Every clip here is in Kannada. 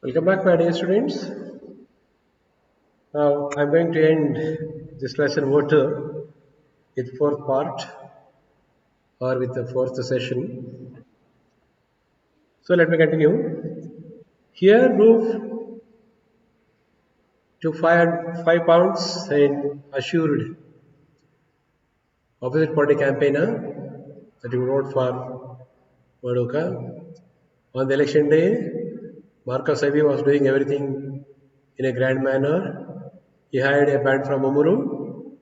Welcome back, my dear students. Now, I'm going to end this lesson water with fourth part or with the fourth session. So, let me continue. Here, roof to 5 pounds and assured opposite party campaigner that you vote for Madoka. On the election day, Marcus Ivy was doing everything in a grand manner. He hired a band from Omuru.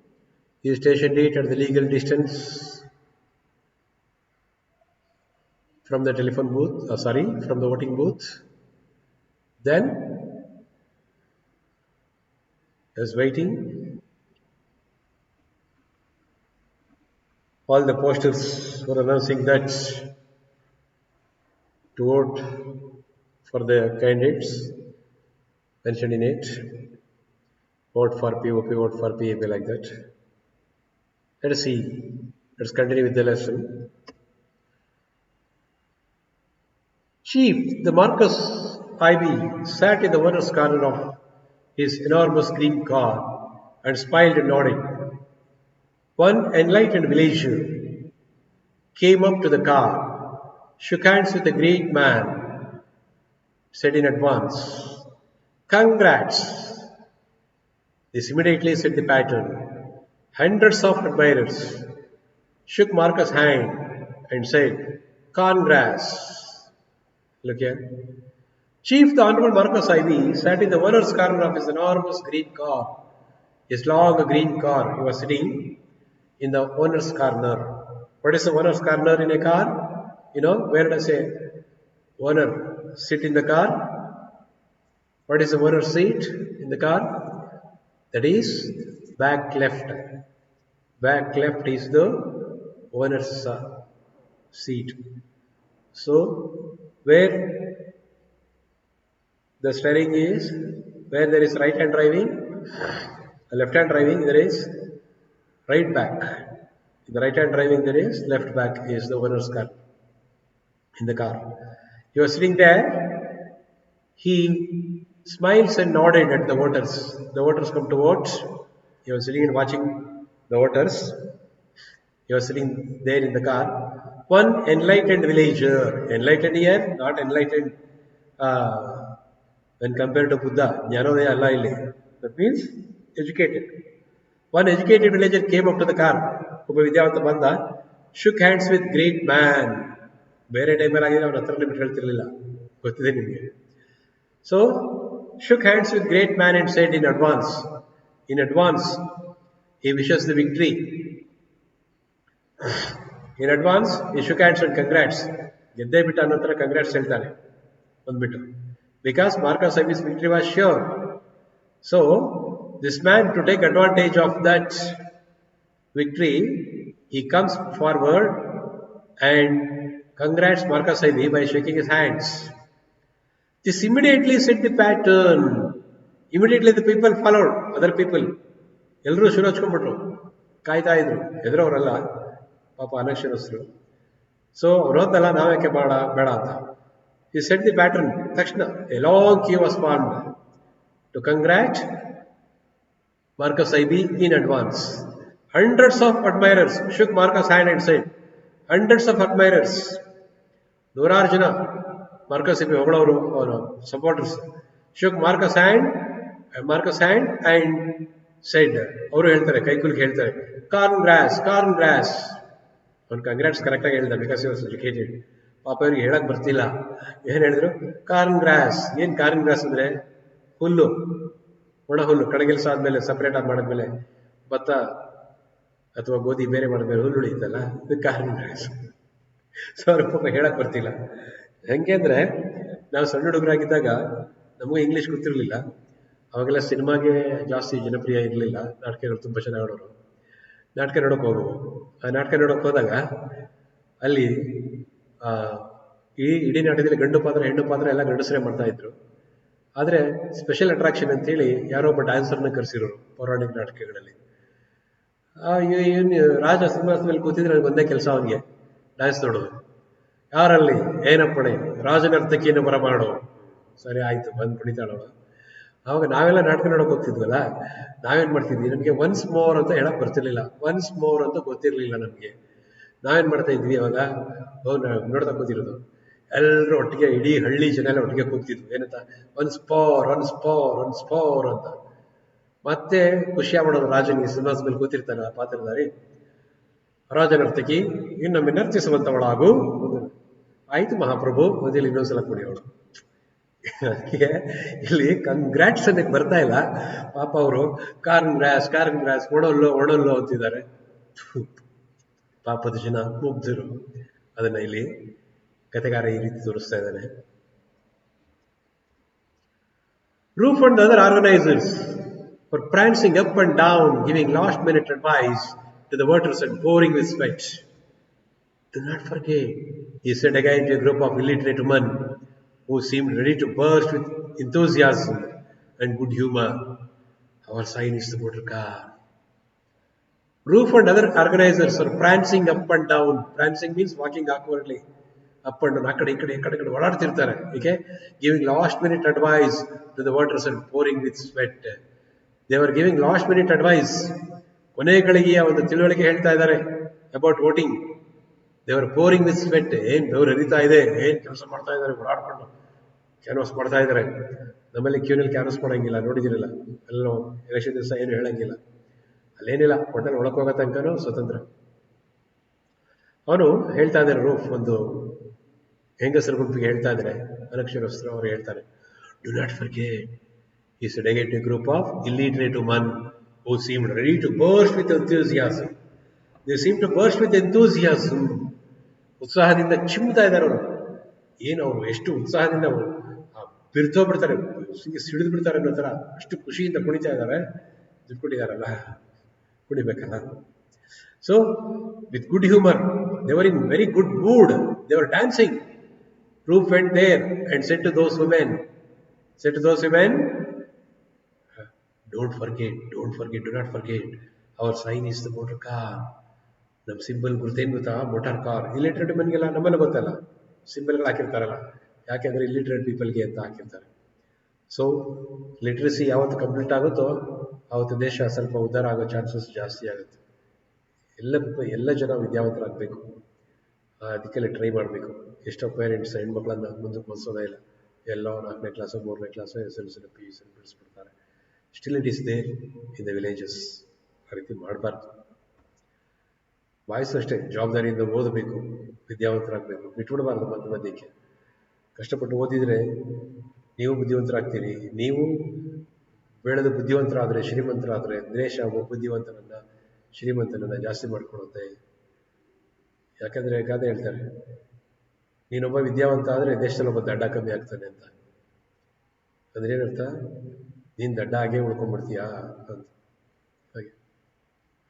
He stationed it at the legal distance from the telephone booth, from the voting booth. Then he was waiting. All the posters were announcing that to vote for the candidates mentioned in it. Vote for POP, vote for PAP, like that. Let us see. Let's continue with the lesson. Chief, the Marcus Ivy sat in the owner's corner of his enormous green car and smiled and nodded. One enlightened villager came up to the car, shook hands with the great man, said in advance, "Congrats!" This immediately set the pattern. Hundreds of admirers shook Marcus' hand and said, "Congrats!" Look here. Chief, the Honorable Marcus Ivy, sat in the owner's corner of his enormous green car. His long green car. He was sitting in the owner's corner. What is the owner's corner in a car? You know, where does a owner sit in the car? What is the owner's seat in the car? That is back left. Back left is the owner's seat. So, where the steering is, where there is right hand driving, left hand driving, there is right back. In the right hand driving, there is left back is the owner's car in the car. He was sitting there. He smiles and nodded at the voters. The voters come to vote. He was sitting and watching the voters. He was sitting there in the car. One enlightened villager. Enlightened here, not enlightened when compared to Buddha. Jnanodaya alla illi. That means educated. One educated villager came up to the car. Ubba Vidyavanta Banda shook hands with great man. ಬೇರೆ ಟೈಮಲ್ಲಿ ಆಗಿದೆ ಅವನ ಹತ್ರನೇ ಬಿಟ್ಟು ಹೇಳ್ತಿರ್ಲಿಲ್ಲ ಗೊತ್ತಿದೆ ನಿಮಗೆ. So shook hands with great man and said in advance he wishes the victory. In advance he shook hands and congrats. ಗೆದ್ದೇ ಬಿಟ್ಟ ಅನ್ನೋ ಥರ ಕಂಗ್ರಾಟ್ಸ್ ಹೇಳ್ತಾನೆ ಬಂದ್ಬಿಟ್ಟು. Because Marcus Ivy's victory was sure. So this man, to take advantage of that victory, he comes forward and congrats Marcus Ivy by shaking his hands. This immediately set the pattern. Immediately the people followed, other people. ಎಲ್ಲರೂ ಶುರು ಹಚ್ಕೊಂಡ್ಬಿಟ್ರು, ಕಾಯ್ತಾ ಇದ್ರು. ಎದುರವರಲ್ಲ, ಪಾಪ ಅನಕ್ಷರಸ್ಥರು. ಸೊ ಅವ್ರು ಹೋದಲ್ಲ, ನಾವ್ಯಾಕೆ ಬೇಡ ಅಂತ. He set the pattern. ತಕ್ಷಣ a long queue was formed to congratulate Marcus Ivy in advance. Hundreds of admirers shook Marcus' hand and said, hundreds of admirers, ನೂರಾರು ಜನ ಮಾರ್ಕಸ್ ಇಬಿ ಹೊಗಳವರು ಅವನು supporters shook Marcus' hand and said, ಅವರು ಹೇಳ್ತಾರೆ, ಕೈಕುಲ್ಗೆ ಹೇಳ್ತಾರೆ, ಕಾನ್ಗ್ರಾಸ್. ಅವ್ನು ಕಂಗ್ರಾಟ್ಸ್ ಕರೆಕ್ಟಾಗಿ ಹೇಳ್ದ, ಬಿಕಾಸ್ ಹಿ ವಾಸ್ ಎಜುಕೇಟೆಡ್. ಪಾಪ ಅವ್ರಿಗೆ ಹೇಳಕ್ ಬರ್ತಿಲ್ಲ. ಏನ್ ಹೇಳಿದ್ರು? ಕಾನ್ಗ್ರಾಸ್. ಏನ್ ಕಾನ್ಗ್ರಾಸ್ ಅಂದ್ರೆ ಹುಲ್ಲು, ಒಣ ಹುಲ್ಲು ಕಣಗಿಲ್ಸ ಆದ್ಮೇಲೆ ಸಪರೇಟ್ ಆಗಿ ಮಾಡಿದ್ಮೇಲೆ ಭತ್ತ ಅಥವಾ ಗೋಧಿ ಬೇರೆ ಮಾಡಿದ್ಮೇಲೆ ಹುಲ್ಲು ಉಳಿಯುತ್ತಲ್ಲ, ಇದು ಕಾನ್ಗ್ರಾಸ್. ಸೊ ಅವ್ರ ಪಾಪ ಹೇಳಕ್ ಬರ್ತಿಲ್ಲ. ಹೆಂಗೆ ಅಂದ್ರೆ, ನಾವು ಸಣ್ಣ ಹುಡುಗರಾಗಿದ್ದಾಗ ನಮಗೂ ಇಂಗ್ಲೀಷ್ ಗೊತ್ತಿರಲಿಲ್ಲ. ಅವಾಗೆಲ್ಲ ಸಿನಿಮಾಗೆ ಜಾಸ್ತಿ ಜನಪ್ರಿಯ ಇರಲಿಲ್ಲ. ನಾಟಕಗಳು ತುಂಬ ಚೆನ್ನಾಗಿ ಆಡೋರು. ನಾಟಕ ನೋಡೋಕೆ ಹೋಗುವು. ಆ ನಾಟಕ ನೋಡೋಕೆ ಹೋದಾಗ ಅಲ್ಲಿ ಇಡೀ ನಾಟಕದಲ್ಲಿ ಗಂಡು ಪಾತ್ರ ಹೆಣ್ಣು ಪಾತ್ರ ಎಲ್ಲ ಗಂಡಸರೇ ಮಾಡ್ತಾ ಇದ್ರು. ಆದರೆ ಸ್ಪೆಷಲ್ ಅಟ್ರಾಕ್ಷನ್ ಅಂತೇಳಿ ಯಾರೋ ಒಬ್ಬ ಡ್ಯಾನ್ಸರ್ನ ಕರೆಸಿರೋರು ಪೌರಾಣಿಕ ನಾಟಕಗಳಲ್ಲಿ. ರಾಜ ಸಿಂಹಾಸನದಲ್ಲಿ ಕೂತಿದ್ರೆ ನನಗೆ ಒಂದೇ ಕೆಲಸ, ಅವನಿಗೆ ಡ್ಯಾನ್ಸ್ ನೋಡೋದು. ಯಾರಲ್ಲಿ ಏನಪ್ಪಣೆ ರಾಜನರ್ತಕಿಯನ್ನು ಬರಮಾಡು. ಸರಿ ಆಯ್ತು ಬಂದು ಕುಣಿತಾಳವಳು. ಆವಾಗ ನಾವೆಲ್ಲ ನಾಟಕ ನೋಡಕ್ ಹೋಗ್ತಿದ್ವಲ್ಲ, ನಾವೇನ್ ಮಾಡ್ತಿದ್ವಿ, ನಮಗೆ ಒನ್ಸ್ ಮೋರ್ ಅಂತ ಹೇಳಕ್ ಬರ್ತಿರ್ಲಿಲ್ಲ, ಒನ್ಸ್ ಮೋರ್ ಅಂತ ಗೊತ್ತಿರ್ಲಿಲ್ಲ ನಮ್ಗೆ. ನಾವೇನ್ ಮಾಡ್ತಾ ಇದ್ವಿ ಅವಾಗ, ನೋಡ್ತಾ ಕೂತಿರೋದು, ಎಲ್ಲರೂ ಒಟ್ಟಿಗೆ, ಇಡೀ ಹಳ್ಳಿ ಜನ ಎಲ್ಲ ಒಟ್ಟಿಗೆ ಕೂಗ್ತಿದ್ವು, ಏನಂತ, ಒನ್ಸ್ ಪೋರ್ ಒನ್ಸ್ ಪೋರ್ ಒನ್ಸ್ ಪೋರ್ ಅಂತ. ಮತ್ತೆ ಖುಷಿ ಆಗ್ಬಿಡೋದು, ರಾಜನಿಗೆ ಸಿಂಹಾಸನದಲ್ಲಿ ಕೂತಿರ್ತಾನೆ ಆ ಪಾತ್ರಧಾರಿ, ರಾಜನರ್ತಕಿ ಇನ್ನೊಮ್ಮೆ ನರ್ತಿಸುವಂತವಳಾಗು. ಆಯ್ತು ಮಹಾಪ್ರಭು, ಮೊದಲು ಇನ್ನೊಂದ್ಸಲ ಕುಡಿಯೋಳು. ಅದಕ್ಕೆ ಇಲ್ಲಿ ಕಂಗ್ರಾಟ್ಸ್ ಅನ್ನಕ್ಕೆ ಬರ್ತಾ ಇಲ್ಲ ಪಾಪ, ಅವರು ಕಾರ್ನ್ ಗ್ರಾಸ್ ಒಣಲ್ಲೋ ಅಂತಿದ್ದಾರೆ. ಪಾಪದ ಜನ ಮುಗ್ಧರು. ಅದನ್ನ ಇಲ್ಲಿ ಕಥೆಗಾರ ಈ ರೀತಿ ತೋರಿಸ್ತಾ ಇದ್ದಾನೆ. Roof and the other organizers were prancing up and down, giving last-minute advice to the voters and pouring with sweat. Do not forget, he said again to a group of illiterate women who seemed ready to burst with enthusiasm and good humor. Our sign is the motor car. Roof and other organizers were prancing up and down. Prancing means walking awkwardly. Up and down, ಈ ಕಡೆ ಓಡಾಡ್ತಿರ್ತಾರೆ. Okay? Giving last-minute advice to the voters and pouring with sweat. They were giving last-minute advice. ಕೊನೆ ಗಳಿಗೆಯ ಒಂದು ತಿಳುವಳಿಕೆ ಹೇಳ್ತಾ ಇದ್ದಾರೆ about voting. They were pouring with sweat. ಏನ್ ಬೆವರು ಹರಿತಾ ಇದೆ, ಏನ್ ಕೆಲಸ ಮಾಡ್ತಾ ಇದ್ದಾರೆ, ಓಡಾಡ್ಕೊಂಡು ಕ್ಯಾನ್ವಾಸ್ ಮಾಡ್ತಾ ಇದ್ದಾರೆ. ನಮ್ಮಲ್ಲಿ ಕ್ಯೂನಲ್ಲಿ ಕ್ಯಾನ್ವಾಸ್ ಮಾಡಂಗಿಲ್ಲ, ನೋಡಿದಿರಲ್ಲ, ಎಲ್ಲೋ ಎಲೆಕ್ಷನ್ ದಿವಸ ಏನು ಹೇಳಂಗಿಲ್ಲ, ಅಲ್ಲೇನಿಲ್ಲ, ಒಟ್ಟಲ್ಲಿ ಒಳಗೆ ಹೋಗೋ ತನಕನೂ ಸ್ವತಂತ್ರ. ಅವನು ಹೇಳ್ತಾ ಇದ್ದಾರೆ, ರೂಫ್ ಒಂದು ಹೆಂಗಸರ ಗುಂಪಿಗೆ ಹೇಳ್ತಾ ಇದ್ದಾರೆ, ಅನಕ್ಷರಸ್ಥರು. ಅವರು ಹೇಳ್ತಾರೆ, do not forget, he said again to a group of illiterate women who seemed ready to burst with enthusiasm. They seemed to burst with enthusiasm. ಉತ್ಸಾಹದಿಂದ ಚಿಮ್ತಾ ಇದ್ದಾರೆ ಅವರು. ಏನು ಅವರು ಎಷ್ಟು ಉತ್ಸಾಹದಿಂದ ಬಿಡ್ತೋಗ್ಬಿಡ್ತಾರೆ, ಸಿಡಿದು ಬಿಡ್ತಾರೆ ಅನ್ನೋ ಥರ ಅಷ್ಟು ಖುಷಿಯಿಂದ ಕುಣಿತಾ ಇದ್ದಾರೆ. ದುಡ್ಡು ಕೊಟ್ಟಿದ್ದಾರಲ್ಲ, ಕುಣಿಬೇಕಲ್ಲ. So, with good humor, they were in very good mood. They were dancing. Roof went there and said to those women, don't forget, do not forget, our sign is the motor car. ನಮ್ಮ ಸಿಂಬಲ್ ಗುರುತೇನು ಗೊತ್ತಾ, ಮೋಟಾರ್ ಕಾರ್. ಇಲ್ಲಿಟ್ರೇಟ್ ಮನ್ಗೆಲ್ಲ ನಮ್ಮಲ್ಲಿ ಗೊತ್ತಲ್ಲ, ಸಿಂಬಲ್ಗಳು ಹಾಕಿರ್ತಾರಲ್ಲ, ಯಾಕೆಂದ್ರೆ ಇಲ್ಲಿಟ್ರೇಟ್ ಪೀಪಲ್ಗೆ ಅಂತ ಹಾಕಿರ್ತಾರೆ. ಸೊ ಲಿಟ್ರಸಿ ಯಾವತ್ತು ಕಂಪ್ಲೀಟ್ ಆಗುತ್ತೋ ಆವತ್ತು ದೇಶ ಸ್ವಲ್ಪ ಉದ್ಧಾರ ಆಗೋ ಚಾನ್ಸಸ್ ಜಾಸ್ತಿ ಆಗುತ್ತೆ. ಎಲ್ಲ ಜನ ವಿದ್ಯಾವಂತರಾಗಬೇಕು, ಅದಕ್ಕೆಲ್ಲ ಟ್ರೈ ಮಾಡಬೇಕು. ಎಷ್ಟೋ ಪೇರೆಂಟ್ಸ್ ಹೆಣ್ಮಕ್ಳನ್ನ ಮುಂದಕ್ಕೆ ಓದಿಸೋದೇ ಇಲ್ಲ, ಎಲ್ಲೋ 4ನೇ ಕ್ಲಾಸು 3ನೇ ಕ್ಲಾಸು SLC PUC ಬಿಡಿಸ್ಬಿಡ್ತಾರೆ. Still it is there in the villages. ಆ ರೀತಿ ಮಾಡಬಾರ್ದು. ಬಾಯ್ಸು ಅಷ್ಟೇ, ಜವಾಬ್ದಾರಿಯಿಂದ ಓದಬೇಕು, ವಿದ್ಯಾವಂತರಾಗಬೇಕು, ಬಿಟ್ಬಿಡಬಾರ್ದು ಮಧ್ಯಕ್ಕೆ. ಕಷ್ಟಪಟ್ಟು ಓದಿದರೆ ನೀವು ಬುದ್ಧಿವಂತರಾಗ್ತೀರಿ. ನೀವು ಬೆಳೆದು ಬುದ್ಧಿವಂತರಾದರೆ, ಶ್ರೀಮಂತರಾದರೆ, ದೇಶ ಒಬ್ಬ ಬುದ್ಧಿವಂತನನ್ನ ಶ್ರೀಮಂತನನ್ನ ಜಾಸ್ತಿ ಮಾಡಿಕೊಡುತ್ತೆ. ಯಾಕಂದರೆ ಗಾದೆ ಹೇಳ್ತಾರೆ, ನೀನೊಬ್ಬ ವಿದ್ಯಾವಂತ ಆದರೆ ದೇಶದಲ್ಲಿ ಒಬ್ಬ ದಡ್ಡ ಕಮ್ಮಿ ಆಗ್ತಾನೆ ಅಂತ. ಅಂದ್ರೆ ಏನರ್ಥ, ನೀನು ದಡ್ಡ ಆಗೇ ಉಳ್ಕೊಂಡ್ಬಿಡ್ತೀಯಾ ಅಂತ. ಹಾಗೆ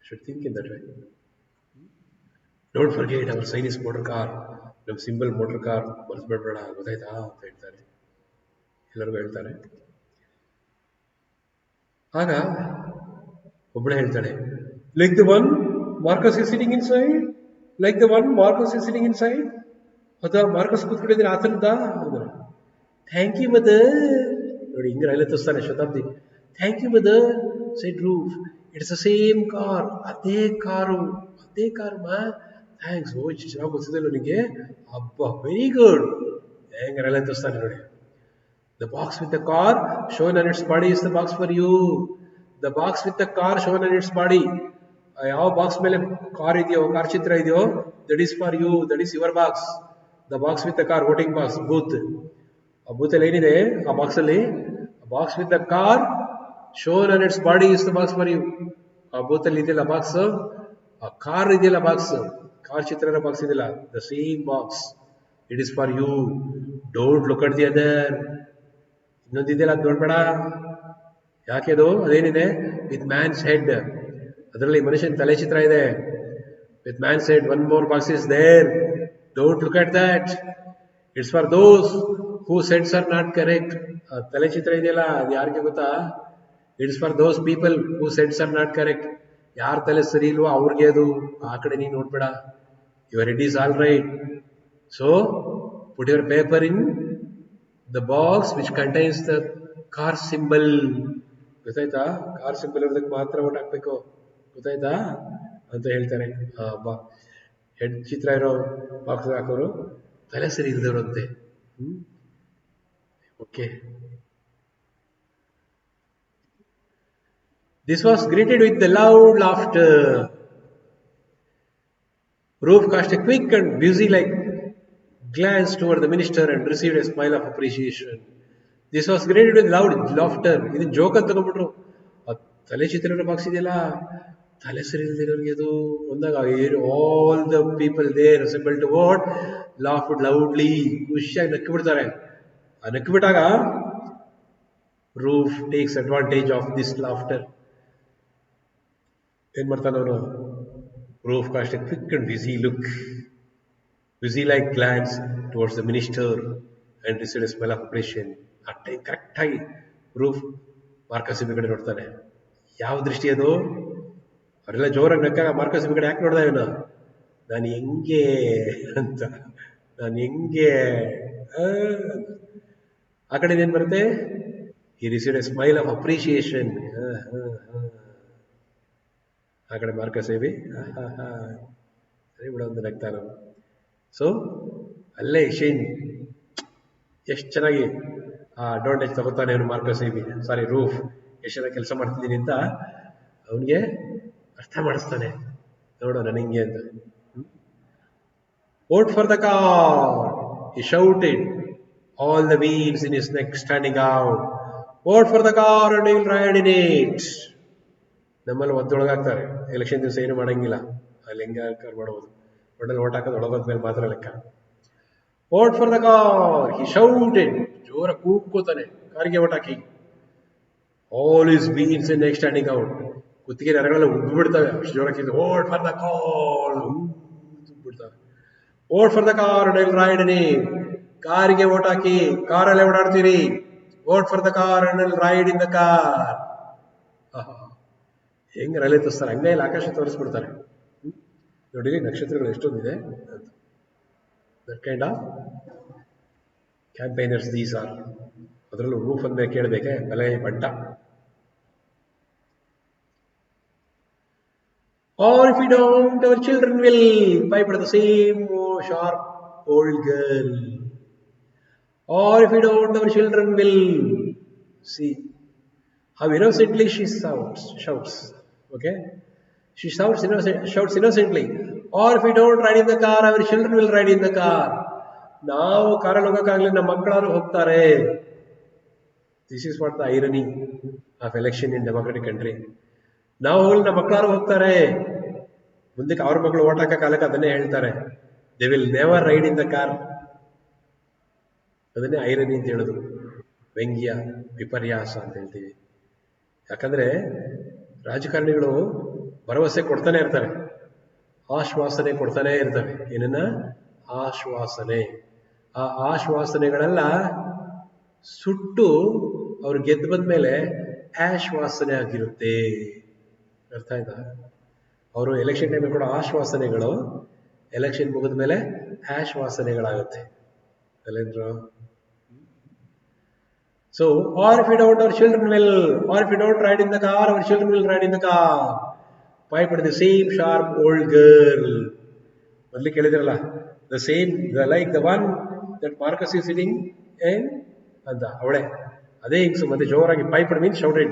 should think in that way. Don't forget our sign is motor car. ನಮ್ಮ ಸಿಂಬಲ್ ಮೋಟರ್ ಕಾರ್, ಮರ್ತು ಬಿಡಬೇಡ, ಗೊತ್ತಾಯ್ತಾ ಅಂತ ಹೇಳ್ತಾರೆ, ಎಲ್ಲರಿಗೂ ಹೇಳ್ತಾರೆ. ಆಗ ಒಬ್ಬಳು ಹೇಳ್ತಾಳೆ, like the one Marcus is sitting inside, like the one Marcus is sitting inside. ಅಥವಾ ಮಾರ್ಕಸ್ ಕೂತ್ಕೊಂಡಿದ್ರೆ ಆ ಥರದ್ದ. Thank you mother. ನೋಡಿ ಹಿಂಗೆ ರೈಲ ತೋರಿಸ್ತಾನೆ Shatabdi. Thank you mother said Roof, it's the same car. ಅದೇ ಕಾರು ಮಾ. ಥ್ಯಾಂಕ್ಸ್. ಓ ಇಷ್ಟು ಚೆನ್ನಾಗಿ ಗೊತ್ತಿದೆಲ್ಲ ನಿನಗೆ, ಅಬ್ಬಾ ವೆರಿ ಗುಡ್. ಹೆಂಗೆ ರೈಲ ತೋರಿಸ್ತಾನೆ ನೋಡಿ. The box with the car shown on its body is the box for you. The box with the car shown on its body. ಯಾವ ಬಾಕ್ಸ್ ಮೇಲೆ ಕಾರ್ ಇದೆಯೋ, ಕಾರ್ ಚಿತ್ರ ಇದೆಯೋ, that is for you, that is your box. The box with the car, voting box, booth. ಆ ಬೂತಲ್ಲಿ ಏನಿದೆ, ಆ ಬಾಕ್ಸಲ್ಲಿ box with the car shown on its body is the box for you. ಆ ಬೂತಲ್ಲಿ ಇದೆಯಲ್ಲ ಬಾಕ್ಸ್, ಆ ಕಾರ್ ಇದೆಯಲ್ಲ ಬಾಕ್ಸ್, ಕಾರ್ ಚಿತ್ರದ ಬಾಕ್ಸ್ ಇದೆಯಲ್ಲ, the same box, it is for you. Don't look at the other. ಇನ್ನೊಂದಿದೆಯಲ್ಲ, ಅದು ನೋಡ್ಬೇಡ. ಯಾಕೆದು, ಅದೇನಿದೆ, ವಿತ್ ಮ್ಯಾನ್ಸ್ ಹೆಡ್, ಅದರಲ್ಲಿ ಮನುಷ್ಯನ ತಲೆ ಚಿತ್ರ ಇದೆ. With man's head, one more box is there. Don't look at that. It's for those who sets are not correct. ತಲೆ ಚಿತ್ರ ಇದೆಯಲ್ಲ, ಅದು ಯಾರಿಗೆ ಗೊತ್ತಾ? It's for those people who sets are not correct. ಯಾರ ತಲೆ ಸರಿ ಇಲ್ವೋ ಅವ್ರಿಗೆ ಅದು. ಆ ಕಡೆ ನೀನು ನೋಡ್ಬೇಡ. Your head is all right. So put your paper in the box which contains the car symbol. ಗೊತ್ತಾಯ್ತಾ? ಕಾರ್ ಸಿಂಬಲ್ ಇರೋದಕ್ಕೆ ಮಾತ್ರ ಓಟ್ ಹಾಕ್ಬೇಕು, ಗೊತ್ತಾಯ್ತಾ ಅಂತ ಹೇಳ್ತಾರೆ. ಬಾ ಹೆಡ್ ಚಿತ್ರ ಇರೋ ಬಾಕ್ಸ್ ಹಾಕೋರು ತಲೆ ಸರಿ ಇಲ್ದವ್ರಂತೆ. Okay. This was greeted with the loud laughter. Roof cast a quick and busy-like glance toward the minister and received a smile of appreciation. This was greeted with loud laughter. ಇದನ್ನ ಜೋಕ್ ಅಂತ ತಗೊಂಡ್ಬಿಟ್ರು. ತಲೆ ಚಿತ್ರ ಬಾಕ್ಸ್ ಇದೆಯಲ್ಲ, ತಲೆ ಸರಿ ಇಲ್ದಿರೋರಿಗೆ ಅದು ಒಂದಾಗ all the people there assemble to what laughed loudly, ಖುಷಿಯಾಗಿ ನಕ್ಕು ಬಿಡ್ತಾರೆ. ಆ ನಕ್ಕು ಬಿಟ್ಟಾಗ Roof takes advantage of this laughter. ಏನ್ ಮಾಡ್ತಾನೆ ಅವನು? Roof cast a quick and busy like glance towards the minister and received a smell of appreciation. ಆ ಟೈಮ್ ಕರೆಕ್ಟ್ ಆಗಿ ರೂಫ್ ಮಾರ್ಕಸ್ ಕಡೆ ನೋಡ್ತಾನೆ. ಯಾವ ದೃಷ್ಟಿ ಅದು? ಅವರೆಲ್ಲ ಜೋರಾಗಿ ನಕ್ಕಾಗ ಮಾರ್ಕಸ್ ಕಡೆ ಯಾಕೆ ನೋಡ್ದ ಇವನು? ನಾನು ಹೆಂಗೆ ಅಂತ, ನಾನು ಹೆಂಗೆ ಆ ಕಡೆ ಏನ್ ಬರುತ್ತೆ? he received a smile of appreciation. ಆ ಕಡೆ ಮಾರ್ಕಸ್ ಸರಿ ಬಿಡ ಅಂತ ನಗ್ತಾನ. ಸೊ ಅಲ್ಲೇ ಶೇನ್ ಎಷ್ಟು ಚೆನ್ನಾಗಿ ಆ ಅಡ್ವಾಂಟೇಜ್ ತಗೋತಾನೆ ಅವನು. ಮಾರ್ಕಸ್ ರೂಫ್ ಎಷ್ಟು ಚೆನ್ನಾಗಿ ಕೆಲಸ ಮಾಡ್ತಿದ್ದೀನಿ ಅಂತ ಅವನಿಗೆ ಅರ್ಥ ಮಾಡಿಸ್ತಾನೆ. ನೋಡೋ ನಾನು ಹಿಂಗೆ ಅಂತ. Vote for the car, he shouted, all the veins in his neck standing out. Vote for the car and he will ride in it. ನಮ್ಮಲ್ಲಿ ಒದ್ದೊಳಗಾಗ್ತಾರೆ. ಎಲೆಕ್ಷನ್ ದಿವಸ ಏನು ಮಾಡಂಗಿಲ್ಲ, ಅಲ್ಲಿ ಹೆಂಗೆ ಮಾಡ್ಬೋದು, ಒಟ್ಟಲ್ಲಿ ಓಟ್ ಹಾಕೋದು ಒಳಗೋದ್ಮೇಲೆ ಮಾತ್ರ ಲೆಕ್ಕ. Vote for the car, he shouted, ಜೋರ ಕೂಗ್ಕೋತಾನೆ ಕಾರಿಗೆ ಓಟ್ ಹಾಕಿ. All his veins in neck standing out, ಕುತ್ತಿಗೆ ನರಗಳೆಲ್ಲ ಉದ್ದು ಬಿಡ್ತವೆ ಅಷ್ಟು ಜೋರ ಹಾಕಿದ್ದು. ವೋಟ್ ಫಾರ್ ದ ಕಾರ್ ಬಿಡ್ತವೆ. Vote for the car and I will ride in it. ಕಾರಿಗೆ ಓಟ್ ಹಾಕಿ, ಕಾರಲ್ಲೇ ಓಡಾಡ್ತೀರಿ. Vote for the car and I will ride in the car. ಹೆಂಗೆ ರೈಲೆ ತೋರಿಸ್ತಾರೆ, ಹಂಗೆ ಇಲ್ಲಿ ಆಕಾಶ ತೋರಿಸ್ಬಿಡ್ತಾರೆ. ನೋಡಿರಿ ನಕ್ಷತ್ರಗಳು ಎಷ್ಟೊಂದಿದೆ ಅಂತ. That kind of campaigners these are. ಅದರಲ್ಲೂ ರೂಫ್ ಅಂದ್ಮೇಲೆ ಕೇಳಬೇಕೆ ಬಲೆ ಬಡ್ಡ. Or if we don't, our children will pipe at the same sharp old girl. Or if we don't, our children will. See how innocently she shouts. Okay, she shouts innocently. Or if we don't ride in the car, our children will ride in the car. ನಾವು ಕಾರಲ್ಲಿ ಹೋಗೋಕ್ಕಾಗಲಿ, ನಮ್ಮ ಮಕ್ಕಳಾರು ಹೋಗ್ತಾರೆ. This is what the irony of election in democratic country. ನಾವು ಹೋಗಲಿ, ನಮ್ಮ ಮಕ್ಕಳಾರು ಹೋಗ್ತಾರೆ. ಮುಂದಕ್ಕೆ ಅವ್ರ ಮಕ್ಕಳು ಓಟ್ ಹಾಕೋ ಕಾಲಕ್ಕೆ ಅದನ್ನೇ ಹೇಳ್ತಾರೆ, they will never ride in the car. ಅದನ್ನೇ ಐರನಿ ಅಂತ ಹೇಳೋದು, ವ್ಯಂಗ್ಯ, ವಿಪರ್ಯಾಸ ಅಂತ ಹೇಳ್ತೀವಿ. ಯಾಕಂದ್ರೆ ರಾಜಕಾರಣಿಗಳು ಭರವಸೆ ಕೊಡ್ತಾನೆ ಇರ್ತಾರೆ, ಆಶ್ವಾಸನೆ ಕೊಡ್ತಾನೆ ಇರ್ತವೆ. ಏನನ್ನ? ಆಶ್ವಾಸನೆ. ಆ ಆಶ್ವಾಸನೆಗಳೆಲ್ಲ ಸುಟ್ಟು ಅವ್ರು ಗೆದ್ದು ಬಂದ್ಮೇಲೆ ಆಶ್ವಾಸನೆ ಆಗಿರುತ್ತೆ. ಅರ್ಥ ಆಯ್ತಾ? ಅವರು ಎಲೆಕ್ಷನ್ ಟೈಮಲ್ಲಿ ಕೂಡ ಆಶ್ವಾಸನೆಗಳು ಎಲೆಕ್ಷನ್ ಮುಗಿದ ಮೇಲೆ ಆಶ್ವಾಸನೆಗಳಾಗುತ್ತೆ. ಅಲ್ಲೇನ್ರು? So, or if we don't, our children will, or if we don't ride in the car, our children will ride in the car. Pipe at the same sharp old girl. ಮೊದಲು ಕೇಳಿದ್ರಲ್ಲ, the same, like the one that Marcus is sitting in, ಅಂತ ಅವಳೆ ಅದೇ ಹಿಂಗ್ಸು. ಮತ್ತೆ ಜೋರಾಗಿ pipe means shouted.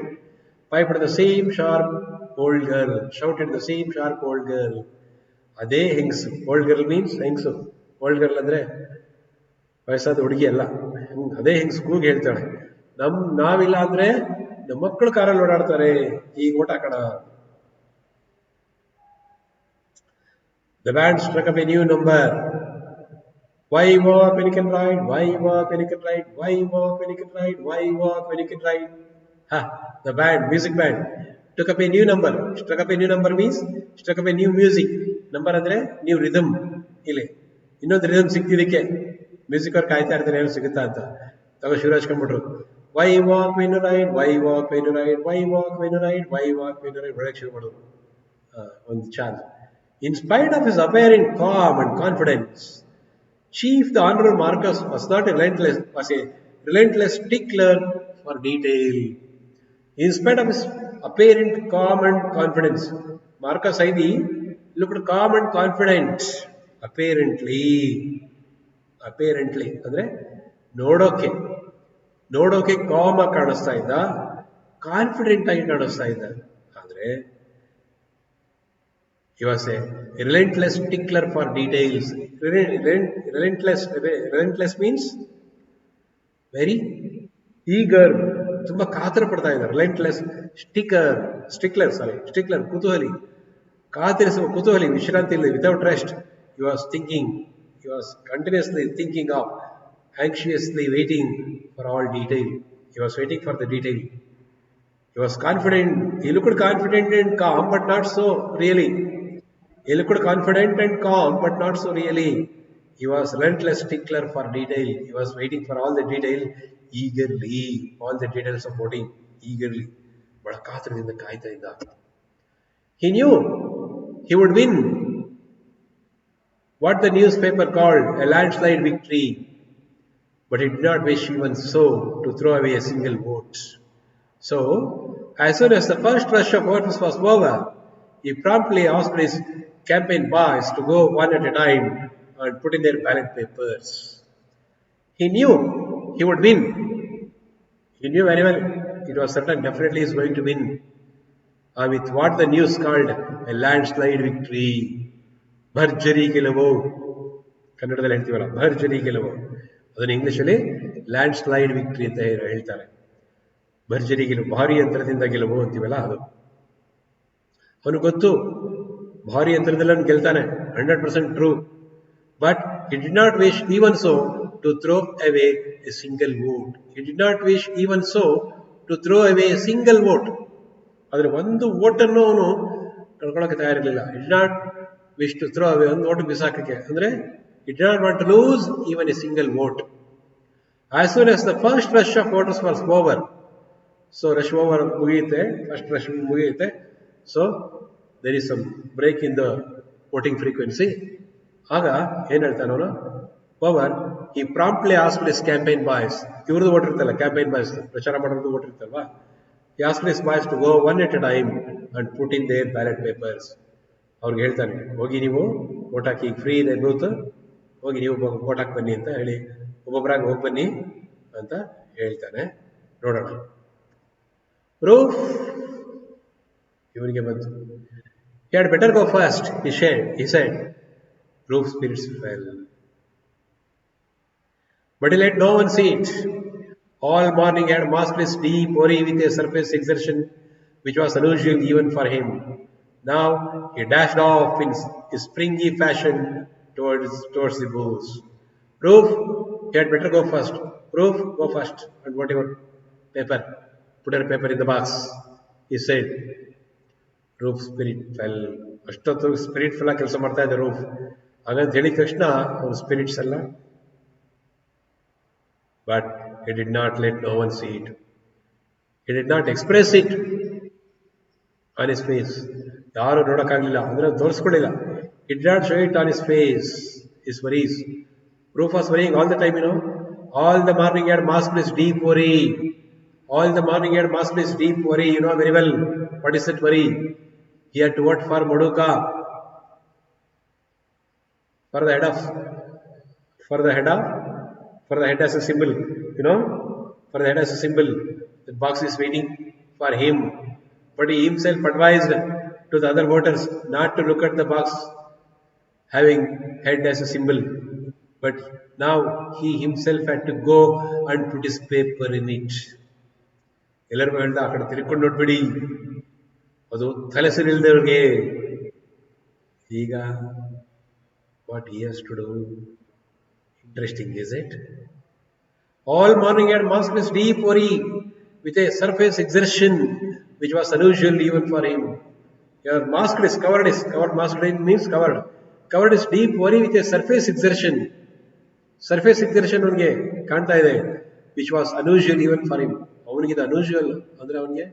Pipe at the same sharp old girl. Shouted the same sharp old girl. ಅದೇ ಹೆಂಗ್ಸು. ಓಲ್ಡ್ ಗರ್ಲ್ ಮೀನ್ಸ್ ಹೆಂಗ್ಸು. ಓಲ್ಡ್ ಗರ್ಲ್ ಅಂದ್ರೆ ವಯಸ್ಸಾದ ಹುಡುಗಿ ಅಲ್ಲ. ಅದೇ ಹೆಂಗ್ಸು ಕೂಗಿ ಹೇಳ್ತಾಳೆ, ನಾವಿಲ್ಲ ಅಂದ್ರೆ ನಮ್ಮ ಮಕ್ಕಳು ಕಾರಲ್ಲಿ ಓಡಾಡ್ತಾರೆ, ಈಗ ಓಟ್ ಹಾಕೋಣ. The band struck up a new number. Why walk when you can ride? Why walk when you can ride? Why walk when you can ride? Why walk when you can ride? The band, music band, took up a new number. Struck up a new number means struck up a new music. Number ಅಂದ್ರೆ new rhythm. ಇಲ್ಲಿ ಇನ್ನೊಂದು rhythm ಸಿಕ್ತಿದಕ್ಕೆ ಮ್ಯೂಸಿಕ್ ಅವ್ರು ಕಾಯ್ತಾ ಇರ್ತಾರೆ, ಏನು ಸಿಗುತ್ತಾ ಅಂತ. ತಗೋ Shivraj ಕಂಬಿಟ್ರು. Why walk when you ride? Why walk when you ride? Why walk when you ride? Why walk when you ride? ಒಳಗೆ ಶುರು ಮಾಡೋದು ಒಂದು ಚಾಲ್. In spite of his apparent calm and confidence, Chief the Honorable Marcus was a relentless stickler for detail. In spite of his apparent calm and confidence, Marcus Ivy looked calm and confident. Apparently ಅಂದ್ರೆ ನೋಡೋಕೆ ನೋಡೋಕೆ ಕಾಮ್ ಆಗಿ ಕಾಣಿಸ್ತಾ ಇದ್ದ, ಕಾನ್ಫಿಡೆಂಟ್ ಆಗಿ ಕಾಣಿಸ್ತಾ ಇದ್ದ. ಆದ್ರೆ he was a relentless stickler for details. Relentless means very eager, ತುಂಬಾ ಕಾತರ ಪಡ್ತಾ ಇದ್ದಾರೆ. ರಿಲೆಂಟ್ಲೆಸ್ ಸ್ಟಿಕ್ಲರ್ ಕುತೂಹಲಿ, ಕಾತರಿಸುವ ಕುತೂಹಲಿ, ವಿಶ್ರಾಂತಿ ಇಲ್ಲ, without rest. He was thinking, he was continuously thinking of, anxiously waiting for all detail. He was waiting for the detail. He was confident. He looked confident and calm, but not so really. He looked confident and calm, but not so really. He was relentless stickler for detail. He was waiting for all the detail eagerly. All the details of voting eagerly. ಬಹಳ ಕಾತರದಿಂದ ಕಾಯ್ತಾ ಇದ್ದ. He knew he would win what the newspaper called a landslide victory, but he did not wish even so to throw away a single vote. So, as soon as the first rush of voters was over, he promptly asked his campaign boys to go one at a time and put in their ballot papers. He knew he would win. He knew very well, it was certain, definitely he is going to win. With what the news called a landslide victory. ಭರ್ಜರಿ ಗೆಲುವು, ಕನ್ನಡದಲ್ಲಿ ಹೇಳ್ತೀವಲ್ಲ ಭರ್ಜರಿ ಗೆಲುವು, ಅದನ್ನು ಇಂಗ್ಲಿಷಲ್ಲಿ ಲ್ಯಾಂಡ್ ಸ್ಲೈಡ್ ವಿಕ್ಟ್ರಿ ಅಂತ ಹೇಳ್ತಾರೆ. ಭರ್ಜರಿ ಗೆಲುವು, ಭಾರಿ ಯಂತ್ರದಿಂದ ಗೆಲುವು ಅಂತೀವಲ್ಲ ಅದು. ಅವನು ಗೊತ್ತು ಭಾರಿ ಯಂತ್ರದಲ್ಲಿ ಅವನು ಗೆಲ್ತಾನೆ, 100% true. But he did not wish even so to throw away a single vote. He did not wish even so to throw away a single vote. ಆದರೆ ಒಂದು ವೋಟನ್ನು ಅವನು ಕಳ್ಕೊಳ್ಳೋಕೆ ತಯಾರಿರಲಿಲ್ಲ. He did not wish to throw away, ಒಂದು ವೋಟ್ ಬಿಸಾಕಕ್ಕೆ, ಅಂದ್ರೆ he did not want to lose even a single vote. As soon as the first rush of voters was over, so rush over ಮುಗಿಯುತ್ತೆ, first rush ಮುಗಿಯುತ್ತೆ, so there is some break in the voting frequency. ಆಗ ಏನ್ ಹೇಳ್ತಾನೆ ಅವನು, power he promptly asked his campaign boys, ಇವ್ರದ್ದು ವೋಟ್ ಇರ್ತಲ್ಲ, ಕ್ಯಾಂಪೇನ್ ಬಾಯ್ಸ್ ಪ್ರಚಾರ ಮಾಡೋದು vote ಇರ್ತಲ್ವಾ, he asked his boys to go one at a time and put in their ballot papers. ಅವ್ರಿಗೆ ಹೇಳ್ತಾನೆ, ಹೋಗಿ ನೀವು ವೋಟ್ ಹಾಕಿ, ಫ್ರೀ ಇದೆ ಬೂತ್, ಹೋಗಿ ನೀವು ವೋಟ್ ಹಾಕಿ ಬನ್ನಿ ಅಂತ ಹೇಳಿ, ಒಬ್ಬೊಬ್ಬರಾಗಿ ಹೋಗಿ ಬನ್ನಿ ಅಂತ ಹೇಳ್ತಾನೆ. ನೋಡೋಣ. ಪ್ರೂಫ್ ಇವನಿಗೆ ಬಂತು. He had better go first, he said. Proof spirits fell. But he let no one see it. All morning he had masked his deep worry with a surface exertion which was unusual even for him. Now he dashed off in his springy fashion towards the booths. Proof, he had better go first. Proof, go first. And whatever paper, put a paper in the box, he said. Proof spirit fell. ಅಷ್ಟೊತ್ತು ಸ್ಪಿರಿಟ್ ಫೆಲ್ಲ ಕೆಲಸ ಮಾಡ್ತಾ ಇದ್ದ ರೂಫ್. ಹಾಗಂತ ಹೇಳಿದ ತಕ್ಷಣ ಅವ್ರ ಸ್ಪಿರಿಟ್ಸ್ ಎಲ್ಲ. But he did not let no one see it. He did not express it on his face. ಯಾರು ನೋಡೋಕ್ಕಾಗಲಿಲ್ಲ, ಅಂದ್ರೆ ತೋರಿಸ್ಕೊಳ್ಳಿಲ್ಲ. He did not show it on his face, his worries. Proof was worrying all the time, All the morning he had masked his deep worry. All the morning he had masked his deep worry. You know very well what is that worry. He had to vote for Maduka, for the head as a symbol, for the head as a symbol. The box is waiting for him. But he himself advised to the other voters not to look at the box having head as a symbol. But now he himself had to go and put his paper in it. ಎಲ್ಲರಿಗೂ ಹೇಳ್ದ, ಆ ಕಡೆ ತಿರ್ಕೊಂಡು ನೋಡ್ಬಿಡಿ, ಅದು ತಲೆಸರಿಲ್ದವ್ರಿಗೆ. ಈಗ what he has to do, interesting, is it? All morning he had masked his deep worry with a surface exertion which was unusual even for him. Your masked is covered, masked means covered his deep worry with a surface exertion. Surface exertion ಅವನಿಗೆ ಕಾಣ್ತಾ ಇದೆ, which was unusual even for him. ಅವನಿಗೆ ಇದು unusual ಅಂದ್ರೆ ಅವನಿಗೆ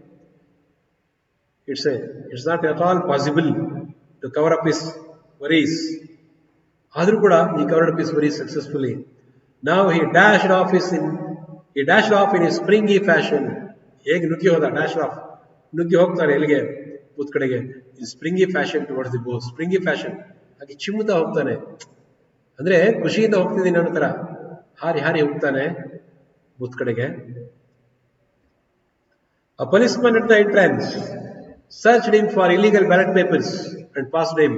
it's not at all possible to cover up his worries. ಆದ್ರೂ ಕೂಡ he covered up his worries successfully. Now he dashed off He dashed off in his springy fashion. ಹೇಗೆ ನುಗ್ಗಿ ಹೋದ, ಡ್ಯಾಶ್ ಆಫ್, ನುಗ್ಗಿ ಹೋಗ್ತಾನೆ ಎಲ್ಲಿಗೆ, ಬೂತ್ ಕಡೆಗೆ. In springy fashion towards the booth, springy fashion, ಹಾಗೆ ಚಿಮ್ಮುತ್ತಾ ಹೋಗ್ತಾನೆ. ಅಂದ್ರೆ ಖುಷಿಯಿಂದ ಹೋಗ್ತಿದ್ದೀನಿ ಅನ್ನೋ ತರ ಹಾರಿ ಹಾರಿ ಹೋಗ್ತಾನೆ ಬೂತ್ ಕಡೆಗೆ. A policeman at the entrance searched him for illegal ballot papers and passed him.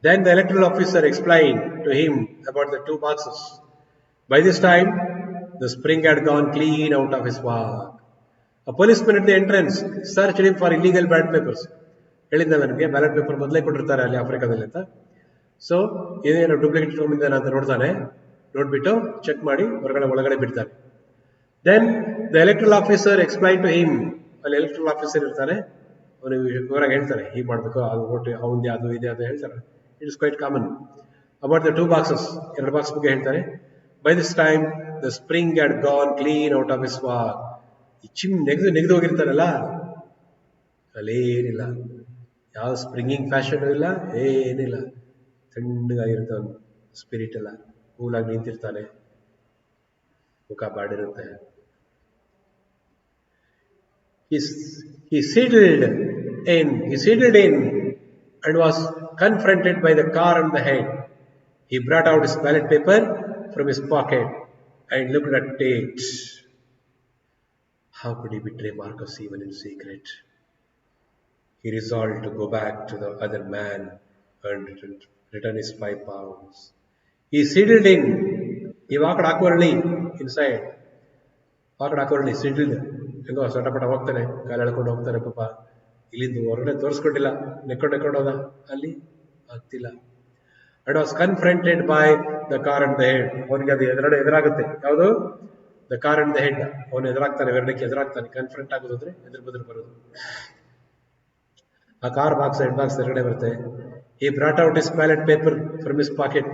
Then the electoral officer explained to him about the 2 boxes. By this time, the spring had gone clean out of his work. A policeman at the entrance searched him for illegal ballot papers. ಹೇಳಿದ್ನಲ್ಲ ನನಗೆ, ಬ್ಯಾಲೆಟ್ ಪೇಪರ್ ಮೊದಲೇ ಕೊಟ್ಟಿರ್ತಾರೆ ಅಲ್ಲಿ ಆಫ್ರಿಕಾದಲ್ಲಿ ಅಂತ. ಸೊ ಇದೇನೋ ಡೂಪ್ಲಿಕೇಟ್ ತೊಗೊಂಡಿದ್ದಾನೆ ಅಂತ ನೋಡ್ತಾನೆ, ನೋಡ್ಬಿಟ್ಟು ಚೆಕ್ ಮಾಡಿ ಒಳಗಡೆ ಬಿಡ್ತಾನೆ. Then the electoral officer explain to him, ಅಲ್ಲಿ ಎಲೆಕ್ಟ್ರಲ್ ಆಫೀಸರ್ ಇರ್ತಾನೆ, ಅವನಿಗೆ ವಿವರಾಗಿ ಹೇಳ್ತಾರೆ, ಹೀಗೆ ಮಾಡಬೇಕು, ಅದು ಓಟ್ ಅವಂದೇ ಅದು ಇದೆ ಅದು ಹೇಳ್ತಾರೆ. It is quite common. About the 2 boxes, 2 box ಬಗ್ಗೆ ಹೇಳ್ತಾರೆ. By this time the spring had gone clean out of his walk. ಈ ನೆಗೆದು ಹೋಗಿರ್ತಾರಲ್ಲ, ಅಲ್ಲೇನಿಲ್ಲ, ಯಾವ ಸ್ಪ್ರಿಂಗಿಂಗ್ ಫ್ಯಾಷನ್ ಇಲ್ಲ, ಏನಿಲ್ಲ, ತಣ್ಣಗಾಗಿರ್ತಾನೆ, ಸ್ಪಿರಿಟ್ ಎಲ್ಲ ಕೂಲಾಗಿ ನಿಂತಿರ್ತಾನೆ, ಮುಖ ಬಾಡಿರುತ್ತೆ. He settled in and was confronted by the car on the head. He brought out his ballot paper from his pocket and looked at it. How could he betray Marcus even in secret? He resolved to go back to the other man and return his 5 pounds. He settled in. He walked awkwardly inside. Settled. ಹೆಂಗೋ ಸೊಟಪಟ ಹೋಗ್ತಾನೆ, ಕಾಲು ಎಳ್ಕೊಂಡು ಹೋಗ್ತಾನೆ ಪಾಪ. ಇಲ್ಲಿಂದ ಹೊರಗಡೆ ತೋರಿಸ್ಕೊಂಡಿಲ್ಲ, ನೆಕ್ಕೊಂಡು ಹೋದ, ಅಲ್ಲಿ ಆಗ್ತಿಲ್ಲ. And was confronted by the car and the head. ಅವನಿಗೆ ಅದು ಎದುರಾಗುತ್ತೆ. ಯಾವುದು? The car and the head. ಅವನು ಎದುರಾಗ್ತಾನೆ, ಎರಡಕ್ಕೆ ಎದುರಾಗ್ತಾನೆ. ಕನ್ಫ್ರಂಟ್ ಆಗೋದಂದ್ರೆ ಎದುರು ಬದ್ರು ಬರೋದು. ಆ ಕಾರ್ ಬಾಕ್ಸ್, ಹೆಡ್ ಬಾಕ್ಸ್ ಎದುರುಗಡೆ ಬರುತ್ತೆ. ಈ brought out his ballot paper from his pocket.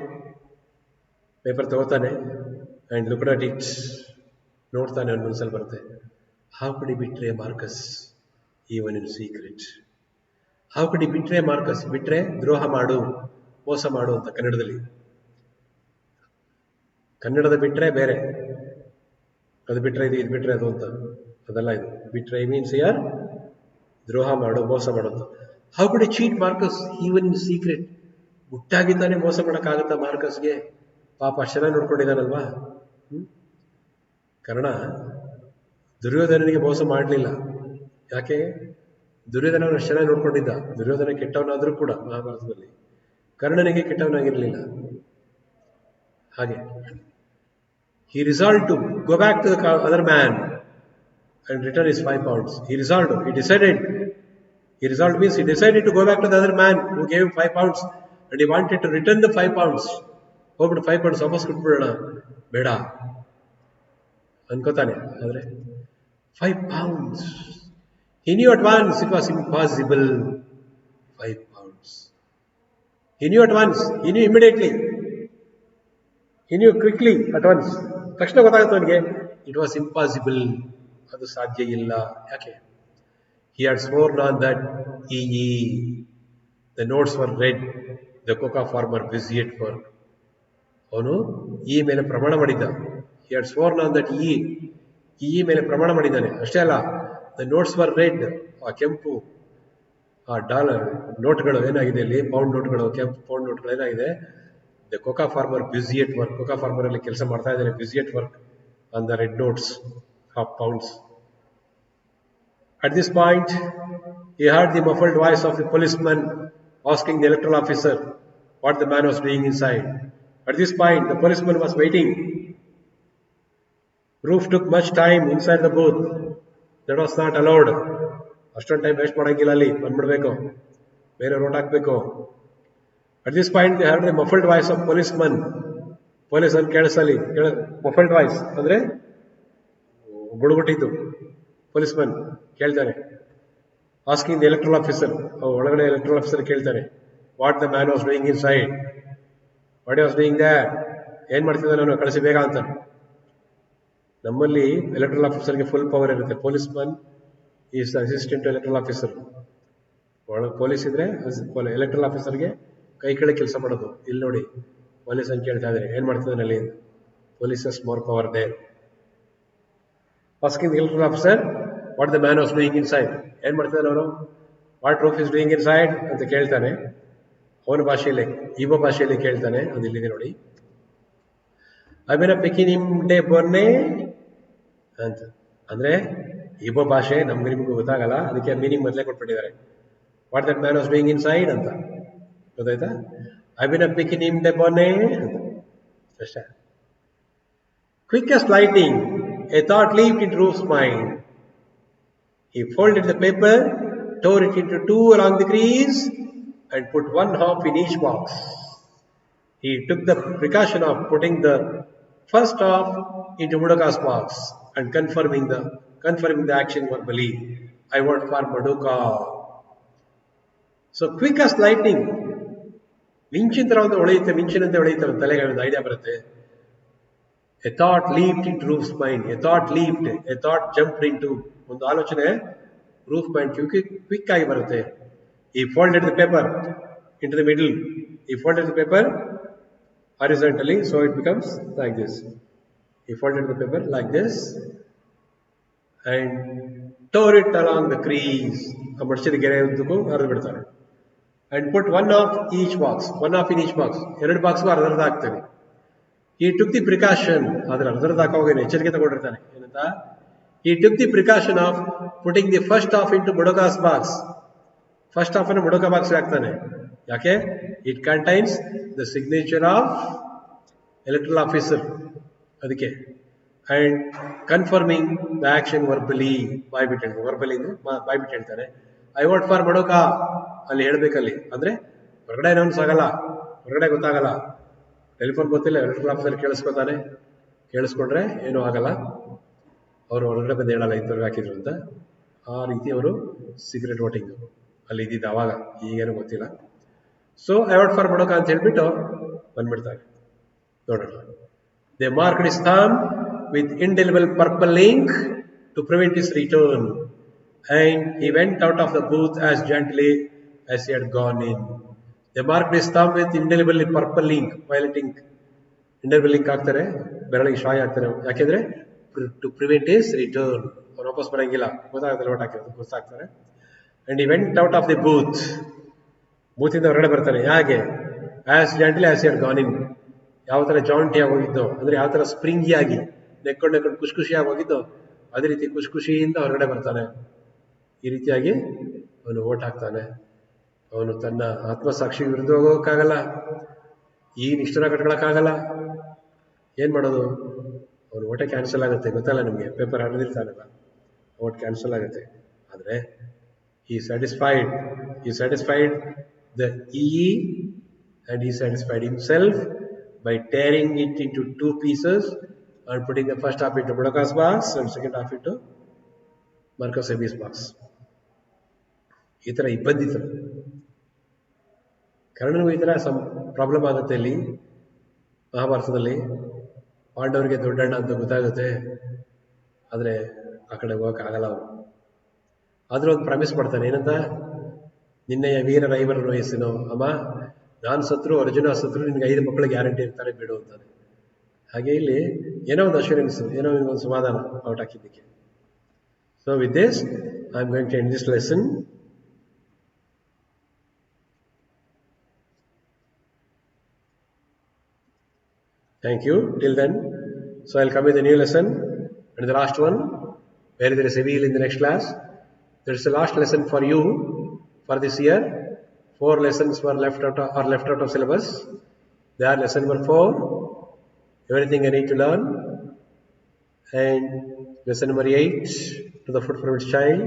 Paper ತಗೋತಾನೆ ಅಂಡ್ ಲುಕ್ಡ್ ಅಟ್ ಇಟ್. ನೋಡ್ತಾನೆ, ಅವನ ಮನಸ್ಸಲ್ಲಿ ಬರುತ್ತೆ, how could he betray Marcus even in secret? How could he betray Marcus? ಬಿಟ್ರೆ ದ್ರೋಹ ಮಾಡು, ಮೋಸ ಮಾಡು ಅಂತ ಕನ್ನಡದಲ್ಲಿ. ಕನ್ನಡದ ಬಿಟ್ರೆ ಬೇರೆ, ಅದು ಬಿಟ್ರೆ ಇದು ಬಿಟ್ರೆ ಅದು ಅಂತ, ಅದಲ್ಲ ಇದು. ಬಿಟ್ರೆ ಮೀನ್ಸ್ ಯಾರ್? ದ್ರೋಹ ಮಾಡು, ಮೋಸ ಮಾಡು ಅಂತ. How could he cheat Marcus even in secret? ಗುಟ್ಟಾಗಿದ್ದಾನೆ, ಮೋಸ ಮಾಡೋಕ್ಕಾಗತ್ತಾ ಮಾರ್ಕಸ್ಗೆ? ಪಾಪ ಅಷ್ಟು ಚೆನ್ನಾಗಿ ನೋಡ್ಕೊಂಡಿದ್ದಾನಲ್ವಾ. ಕಾರಣ ದುರ್ಯೋಧನನಿಗೆ ಮೋಸ ಮಾಡಲಿಲ್ಲ. ಯಾಕೆ? ದುರ್ಯೋಧನ ಅಷ್ಟು ಚೆನ್ನಾಗಿ ನೋಡ್ಕೊಂಡಿದ್ದ. ದುರ್ಯೋಧನ ಕೆಟ್ಟವನಾದ್ರೂ ಕೂಡ ಮಹಾಭಾರತದಲ್ಲಿ, ಕರ್ಣನಿಗೆ ಕೆಟ್ಟವನಾಗಿರ್ಲಿಲ್ಲ. ಹಾಗೆ he resolved to go back to the other man and return his 5 pounds. He resolved means he decided to go back to the other man who gave him 5 pounds and he wanted to return the 5 pounds. ಹೋಗ್ಬಿಟ್ಟು 5 pounds ವಾಪಸ್ ಕೊಟ್ಬಿಡೋಣ, ಬೇಡ ಅನ್ಕೋತಾನೆ. ಆದ್ರೆ 5 pounds. He knew at once it was impossible. 5 pounds. He knew at once. He knew immediately. He knew quickly at once. ತಕ್ಷಣ ಗೊತ್ತಾಗುತ್ತೆ ಅವನಿಗೆ, ಇಟ್ ವಾಸ್ ಇಂಪಾಸಿಬಲ್, ಅದು ಸಾಧ್ಯ ಇಲ್ಲ. ಯಾಕೆ? He had sworn on that the notes were read, the coca farmer busy at work. ಅವನು ಈ ಮೇಲೆ ಪ್ರಮಾಣ ಮಾಡಿದ್ದ. He had sworn on that ಈ ಮೇಲೆ ಪ್ರಮಾಣ ಮಾಡಿದ್ದಾನೆ. ಅಷ್ಟೇ ಅಲ್ಲ, ದ ನೋಟ್ಸ್ ವರ್ ರೆಡ್. ಆ ಕೆಂಪು, ಆ ಡಾಲರ್ ನೋಟ್ಗಳು ಏನಾಗಿದೆ ಅಲ್ಲಿ, ಪೌಂಡ್ ನೋಟ್ಗಳು, ಕೆಂಪು ಪೌಂಡ್ ನೋಟ್ಗಳು ಏನಾಗಿದೆ, the Coca farmer busy at work. Coca farmer ಅಲ್ಲಿ ಕೆಲಸ ಮಾಡ್ತಾ ಇದ್ದಾನೆ, busy at work on the red notes of pounds. At this point, he heard the muffled voice of the policeman asking the electoral officer what the man was doing inside. At this point, the policeman was waiting. Proof took much time inside the booth. That was not allowed. ಅಷ್ಟೊಂದು ಟೈಮ್ ವೇಸ್ಟ್ ಮಾಡೋಂಗಿಲ್ಲ, ಅಲ್ಲಿ ಬಂದ್ಬಿಡ್ಬೇಕು, ಬೇರೆ ರೋಡ್ ಹಾಕ್ಬೇಕು. At this point, they heard the muffled voice of policeman. Police ಅಂತ ಕೇಳಿಸಲಿ, muffled voice ಅಂದ್ರೆ ಗುಡುಗುಟ್ಟಿದ್ದು. ಪೊಲೀಸ್ಮನ್ ಕೇಳ್ತಾನೆ, ಆಸ್ಕಿಂಗ್ ದ ಎಲೆಕ್ಟ್ರಲ್ ಆಫೀಸರ್, ಒಳಗಡೆ ಎಲೆಕ್ಟ್ರಲ್ ಆಫೀಸರ್ ಕೇಳ್ತಾನೆ, what the man was doing in side, what was doing that, ಏನ್ ಮಾಡ್ತಿದ್ದ ನಾನು, ಕಳಿಸಿ ಬೇಗ ಅಂತ. ನಮ್ಮಲ್ಲಿ ಎಲೆಕ್ಟ್ರಲ್ ಆಫೀಸರ್ಗೆ ಫುಲ್ ಪವರ್ ಇರುತ್ತೆ. ಪೊಲೀಸ್ಮನ್ is assistant electoral officer. Police ಇದ್ರೆ ಎಲೆಕ್ಟ್ರಲ್ ಆಫೀಸರ್ಗೆ ಕೈ ಕೆಳಗೆ ಕೆಲಸ ಮಾಡೋದು. ಇಲ್ಲಿ ನೋಡಿ, ಪೊಲೀಸ್ ಅಂತ ಕೇಳ್ತಾ ಇದ್ದಾರೆ, ಏನ್ ಮಾಡ್ತಿದ್ದಾನೆ ಅಲ್ಲಿ, police more power there. asking the electoral officer what the man was doing inside. ಏನು ಮಾಡ್ತಿದ್ದಾನೆ ಅವನು, what roof is doing inside ಅಂತ ಕೇಳ್ತಾನೆ. ಅವನ ಭಾಷೆಯಲ್ಲಿ, ಇವ ಭಾಷೆಯಲ್ಲಿ ಕೇಳ್ತಾನೆ. ಅದು ಇಲ್ಲಿದೆ ನೋಡಿ. ಅವೇನ ಪಿಕಿನಿಮ್ ಡೇ ಬೊನ್ನೆ ಅಂತ, ಅಂದ್ರೆ ಇಬೋ ಭಾಷೆ ನಮ್ಗೆ ನಿಮ್ಗೆ ಗೊತ್ತಾಗಲ್ಲ, ಅದಕ್ಕೆ ಮೀನಿಂಗ್ ಮೊದಲೇ ಕೊಟ್ಬಿಟ್ಟಿದ್ದಾರೆ. What that man was doing inside ಅಂತ ಗೊತ್ತಾಯ್ತಾ. ಅವೇನ ಪಿಕಿನಿಮ್ ಡೇ ಬೊನ್ನೆ ಅಂತ ಅಷ್ಟೇ. Quick as lightning, a thought leaped into Ruth's mind. He folded the paper, tore it into two along the crease, and put one half in each box. He took the precaution of putting the first half into Madoka's box and confirming the action verbally. I vote for Madoka. So quick as lightning, ಮಿಂಚಿನ ಥರ ಒಂದು ಹೊಳೆಯುತ್ತೆ, ಮಿಂಚಿನಂತೆ ಹೊಳೆಯುತ್ತೆ, ತಲೆಗೆ ಒಂದು ಐಡಿಯಾ ಬರುತ್ತೆ. A thought leaped into Ruth's mind. A thought jumped into, ಒಂದು ಆಲೋಚನೆ ರೂಫ್ ಮೈಂಡ್ ಕ್ವಿಕ್ ಆಗಿ ಬರುತ್ತೆ. He folded the paper into the middle. He folded the paper horizontally, so it becomes like this. He folded the paper like this and tore it along the crease. ಆ ಮಡಚಿದ ಗೆರೆ ಉದ್ದಕ್ಕೂ ಹರಿದು ಬಿಡ್ತಾರೆ. And put one half in each box. ಎರಡು ಬಾಕ್ಸ್ಗೂ ಅರ್ಧ ಹಾಕ್ತೇನೆ. He took the precaution, ಅದರ ಅರ್ಧದ ಹಾಕೋಗೇನೆ ಎಚ್ಚರಿಕೆ ತಗೊಂಡಿರ್ತಾನೆ. ಏನಂತ, he took the precaution of putting the first half into Madoka's box. First half ಅನ್ನು Madoka ಬಾಕ್ಸ್ ಹಾಕ್ತಾನೆ. ಯಾಕೆ? It contains the signature of electoral officer, ಅದಕ್ಕೆ. And confirming the action verbally, ಬಾಯ್ಬಿಟ್ಟು ಹೇಳ್ತಾನೆ. ವರ್ಬಲಿ ಅಂದ್ರೆ ಬಾಯ್ಬಿಟ್ಟು ಹೇಳ್ತಾನೆ. I vote for Madoka ಅಲ್ಲಿ ಹೇಳ್ಬೇಕಲ್ಲಿ, ಅಂದ್ರೆ ಹೊರಗಡೆ ಏನೋ ಸಾಗಲ್ಲ, ಹೊರಗಡೆ ಗೊತ್ತಾಗಲ್ಲ, ಟೆಲಿಫೋನ್ ಗೊತ್ತಿಲ್ಲ, ಎಲೆಕ್ಟ್ರಲ್ ಆಫೀಸರ್ ಕೇಳಿಸ್ಕೊತಾನೆ, ಕೇಳಿಸ್ಕೊಂಡ್ರೆ ಏನೂ ಆಗಲ್ಲ, ಅವರು ಹೊರಗಡೆ ಬಂದು ಹೇಳಲ್ಲ ಇಂಥವ್ರಿಗೆ ಹಾಕಿದ್ರು ಅಂತ. ಆ ರೀತಿ ಅವರು ಸೀಕ್ರೆಟ್ ವೋಟಿಂಗ್ ಅಲ್ಲಿ ಇದ್ದಿದ್ದು ಅವಾಗ, ಈಗೇನು ಗೊತ್ತಿಲ್ಲ. So I what for Madoka ಅಂತ ಹೇಳ್ಬಿಟ್ಟು ಬಂದ್ಬಿಡ್ತಾರೆ. ನೋಡೋಣ. They marked his thumb with indelible purple ink to prevent his return, and he went out of the booth as gently as he had gone in. They marked his thumb with indelible purple ink, violet ink. Indelible ink ಹಾಕ್ತಾರೆ, ಬೆರಳಿಗೆ ಶಾಯಿ ಹಾಕ್ತಾರೆ. ಯಾಕೆಂದ್ರೆ ಟು ಪ್ರಿವೆಂಟ್ ಹಿಸ್ ರಿಟರ್ನ್, ಅವ್ರು ವಾಪಸ್ ಬರಂಗಿಲ್ಲ, ಗೊತ್ತಾಗ್ತಾರೆ ಓಟ್ ಹಾಕಿರೋದು ಗೊತ್ತಾಗ್ತಾರೆ. And he went out of the booth, ಬೂತಿಂದ ಹೊರಗಡೆ ಬರ್ತಾನೆ. ಹೇಗೆ? As gently as he had gone in. ಯಾವ ಥರ ಜಾಂಟಿಯಾಗಿ ಹೋಗಿದ್ದೋ, ಅಂದರೆ ಯಾವ ಥರ ಸ್ಪ್ರಿಂಗಿಯಾಗಿ ನೆಕ್ಕೊಂಡು ಖುಷಿಯಾಗಿ ಹೋಗಿದ್ದೋ ಅದೇ ರೀತಿ ಖುಷಿಯಿಂದ ಹೊರಗಡೆ ಬರ್ತಾನೆ. ಈ ರೀತಿಯಾಗಿ ಅವನು ಓಟ್ ಹಾಕ್ತಾನೆ. ಅವನು ತನ್ನ ಆತ್ಮಸಾಕ್ಷಿ ವಿರುದ್ಧ ಹೋಗೋಕ್ಕಾಗಲ್ಲ, ಈ ನಿಷ್ಠುರ ಕಟ್ಕೊಳಕ್ಕಾಗಲ್ಲ. ಏನು ಮಾಡೋದು? ಅವನು ಓಟೇ ಕ್ಯಾನ್ಸಲ್ ಆಗುತ್ತೆ. ಗೊತ್ತಲ್ಲ ನಿಮಗೆ, ಪೇಪರ್ ಹರಿದಿರ್ತಾನಲ್ಲ, ಓಟ್ ಕ್ಯಾನ್ಸಲ್ ಆಗುತ್ತೆ. ಆದರೆ ಈ satisfied the EE and he satisfied himself by tearing it into two pieces and putting the first half into Madoka's box and second half into Marcus Abbey's box. ಈ ಥರ ಇಬ್ಬಂದಿತ್ತು. ಕರ್ಣನಿಗೂ ಈ ಥರ ಪ್ರಾಬ್ಲಮ್ ಆಗುತ್ತೆ. ಇಲ್ಲಿ ಮಹಾಭಾರತದಲ್ಲಿ ಪಾಂಡವರಿಗೆ ದೊಡ್ಡಣ್ಣ ಅಂತ ಗೊತ್ತಾಗುತ್ತೆ, ಆದರೆ ಆ ಕಡೆ ಹೋಗೋಕ್ಕಾಗಲ್ಲ ಅವರು. ಆದರೂ ಒಂದು ಪ್ರಾಮಿಸ್ ಮಾಡ್ತಾನೆ. ಏನಂತ? ನಿನ್ನೆಯ ವೀರ ರೈವರನ ವಯಸ್ಸಿನೋ ಅಮ್ಮ, ನಾನು ಸತ್ರು ಅರ್ಜುನ ಸತ್ರು ನಿನ್ಗೆ 5 ಮಕ್ಕಳು ಗ್ಯಾರಂಟಿ ಇರ್ತಾರೆ ಬಿಡು ಅಂತಾನೆ. ಹಾಗೆ ಇಲ್ಲಿ ಏನೋ ಒಂದು ಅಶ್ಯೂರೆನ್ಸ್, ಏನೋ ಒಂದು ಸಮಾಧಾನ ಔಟ್ ಹಾಕಿದ್ದಕ್ಕೆ. So with this I am going to end this lesson. Thank you. Till then, so I'll come with a new lesson and the last one, where there is a wheel in the next class. There is the last lesson for you for this year. 4 lessons were left out of syllabus. They are lesson number 4, everything I need to learn, and lesson number 8, to the foot from its child,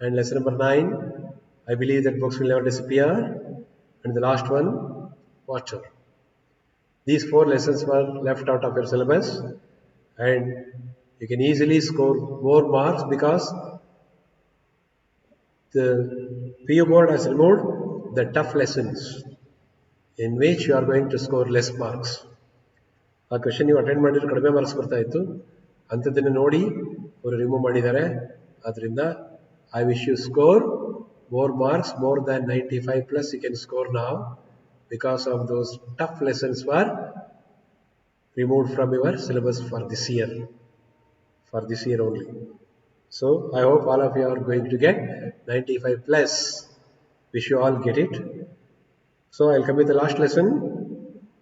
and lesson number 9, I believe that books will never disappear, and the last one, posture. These 4 lessons were left out of your syllabus, and you can easily score more marks because the PU board has removed the tough lessons in which you are going to score less marks. ಆ ಕ್ವೆಶನ್ ನೀವು ಅಟೆಂಡ್ ಮಾಡಿದ್ರೆ ಕಡಿಮೆ ಮಾರ್ಕ್ಸ್ ಬರ್ತಾ ಇತ್ತು, ಅಂಥದ್ದನ್ನು ನೋಡಿ ಅವರು ರಿಮೂವ್ ಮಾಡಿದ್ದಾರೆ. ಆದ್ದರಿಂದ I wish you score more marks, more than 95 plus you can score now, because of those tough lessons were removed from your syllabus for this year. for this year only. So I hope all of you are going to get 95 plus. Wish you all get it. So I'll come with the last lesson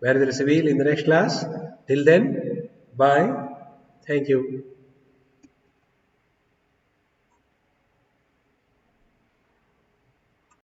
where there is a wheel in the next class. Till then, bye. Thank you.